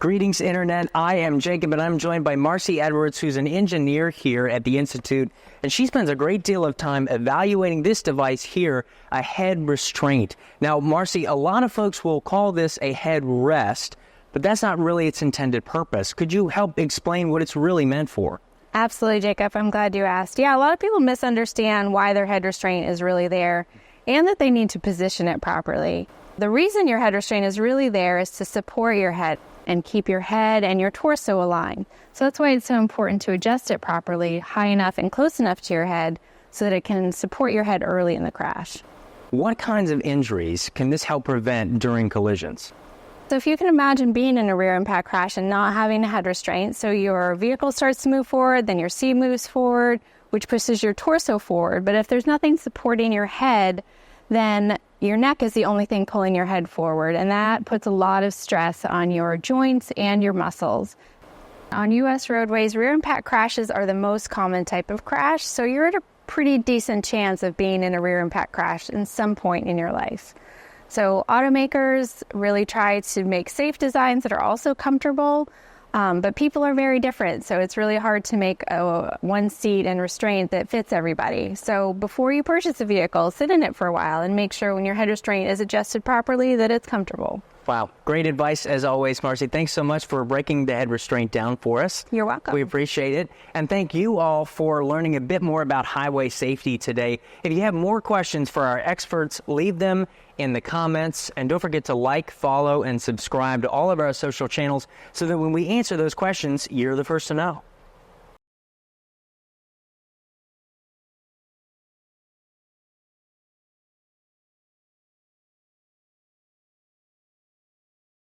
Greetings, Internet. I am Jacob, and I'm joined by Marcy Edwards, who's an engineer here at the Institute, and she spends a great deal of time evaluating this device here, a head restraint. Now, Marcy, a lot of folks will call this a head rest, but that's not really its intended purpose. Could you help explain what it's really meant for? Absolutely, Jacob. I'm glad you asked. Yeah, a lot of people misunderstand why their head restraint is really there and that they need to position it properly. The reason your head restraint is really there is to support your head and keep your head and your torso aligned. So that's why it's so important to adjust it properly, high enough and close enough to your head so that it can support your head early in the crash. What kinds of injuries can this help prevent during collisions? So if you can imagine being in a rear impact crash and not having a head restraint, so your vehicle starts to move forward, then your seat moves forward, which pushes your torso forward. But if there's nothing supporting your head, then your neck is the only thing pulling your head forward, and that puts a lot of stress on your joints and your muscles. On U.S. roadways, rear impact crashes are the most common type of crash, so you're at a pretty decent chance of being in a rear impact crash in some point in your life. So automakers really try to make safe designs that are also comfortable, but people are very different, so it's really hard to make a one seat and restraint that fits everybody. So before you purchase a vehicle, sit in it for a while and make sure when your head restraint is adjusted properly that it's comfortable. Wow. Great advice as always, Marcy. Thanks so much for breaking the head restraint down for us. You're welcome. We appreciate it. And thank you all for learning a bit more about highway safety today. If you have more questions for our experts, leave them in the comments. And don't forget to like, follow, and subscribe to all of our social channels so that when we answer those questions, you're the first to know.